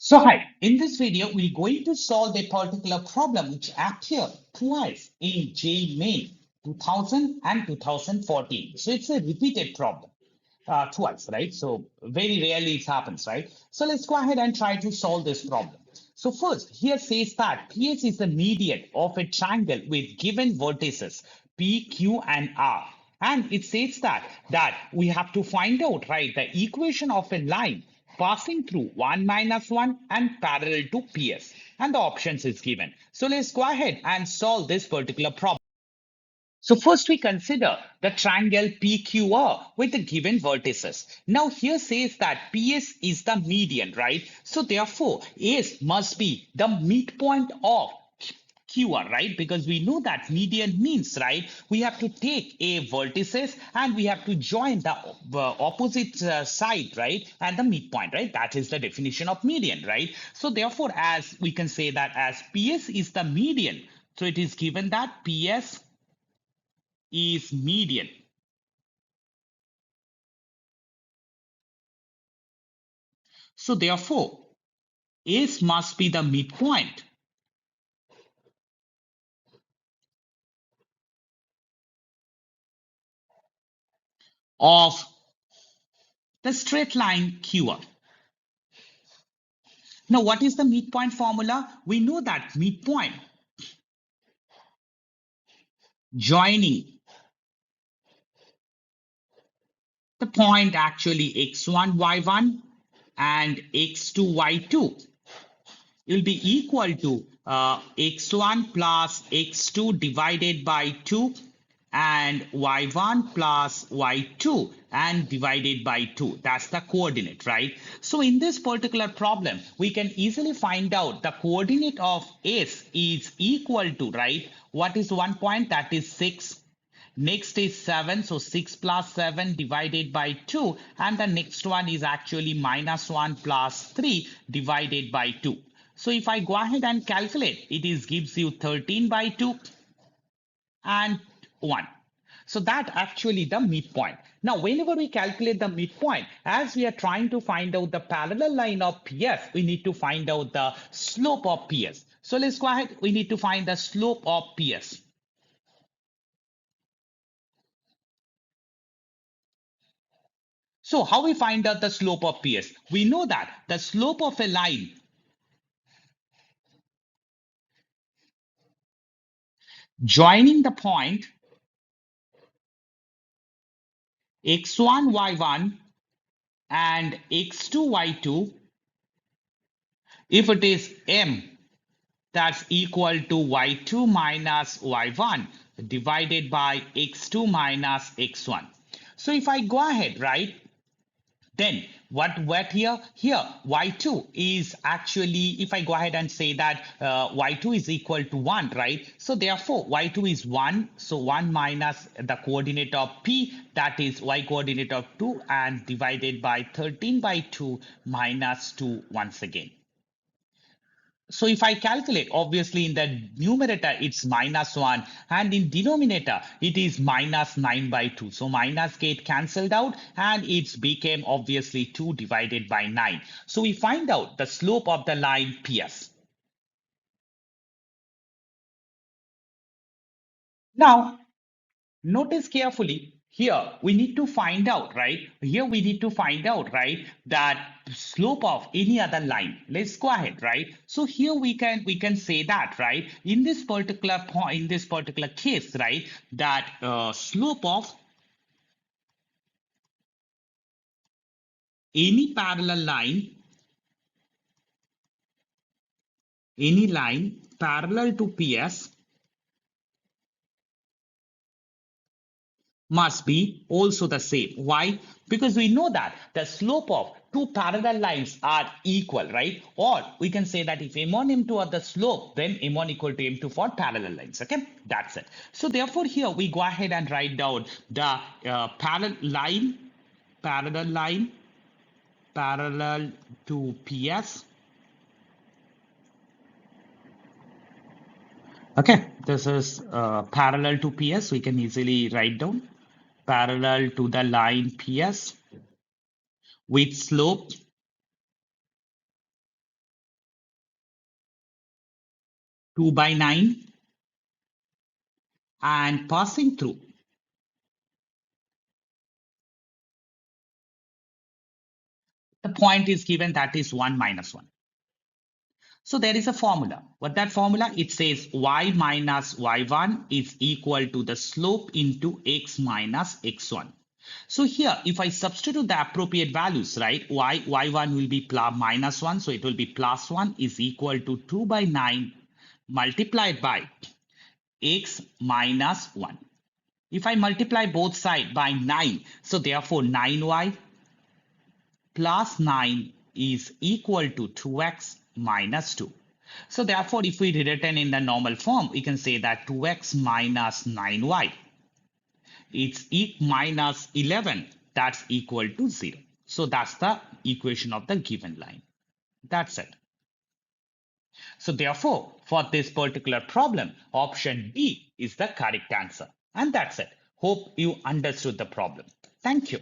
So hi, in this video, we're going to solve a particular problem which appeared twice in JEE Main 2000 and 2014. So it's a repeated problem twice, right? So very rarely it happens, right? So let's go ahead and try to solve this problem. So first, here says that PS is the median of a triangle with given vertices P, Q, and R. And it says that we have to find out, right, the equation of a line passing through 1 minus 1 and parallel to PS. And the options is given. So let's go ahead and solve this particular problem. So first we consider the triangle PQR with the given vertices. Now here says that PS is the median, right? So therefore S must be the midpoint of QR, right? Because we know that median means, right? We have to take a vertices and we have to join the opposite side, right? And the midpoint, right? That is the definition of median, right? So therefore, as we can say that as PS is the median, so it is given that PS is median. So therefore, S must be the midpoint of the straight line QR. Now, what is the midpoint formula? We know that midpoint joining the point actually x1, y1 and x2, y2 will be equal to x1 plus x2 divided by 2 and y1 plus y2 and divided by 2. That's the coordinate, right? So in this particular problem, we can easily find out the coordinate of S is equal to, right? What is one point? That is 6. Next is 7, so 6 plus 7 divided by 2, and the next one is actually minus 1 plus 3 divided by 2. So if I go ahead and calculate, it is gives you 13 by 2 and 1. So that actually the midpoint. Now, whenever we calculate the midpoint, as we are trying to find out the parallel line of PS, we need to find out the slope of PS. So let's go ahead. We need to find the slope of PS. So how we find out the slope of PS? We know that the slope of a line joining the point x1, y1 and x2, y2, if it is m, that's equal to y2 minus y1 divided by x2 minus x1. So if I go ahead, right, then what here y2 is actually, if I go ahead and say that y2 is equal to 1, right? So therefore y2 is 1, so 1 minus the coordinate of p, that is y coordinate of 2, and divided by 13 by 2 minus 2 once again. So if I calculate, obviously in the numerator it's minus 1 and in denominator it is minus 9 by 2. So minus get cancelled out and it's became obviously 2 divided by 9. So we find out the slope of the line PS. Now notice carefully here we need to find out, right? Here we need to find out, right, that slope of any other line. Let's go ahead, right? So here we can say that, right, in this particular point, in this particular case, right, that slope of any parallel line, any line parallel to PS must be also the same. Why? Because we know that the slope of two parallel lines are equal, right? Or we can say that if M1, M2 are the slope, then M1 equal to M2 for parallel lines. Okay, that's it. So therefore, here we go ahead and write down the parallel line, parallel to PS. Okay, this is parallel to PS. We can easily write down parallel to the line PS with slope 2 by 9 and passing through. The point is given, that is 1 minus 1. So there is a formula. What that formula? It says y minus y1 is equal to the slope into x minus x1. So here, if I substitute the appropriate values, right, y1 will be minus 1, so it will be plus 1 is equal to 2 by 9 multiplied by x minus 1. If I multiply both sides by 9, so therefore 9y plus 9 is equal to 2x minus 2. So therefore, if we rewritten in the normal form, we can say that 2x minus 9y, it's minus 11, that's equal to 0. So that's the equation of the given line. That's it. So therefore, for this particular problem, option B is the correct answer. And that's it. Hope you understood the problem. Thank you.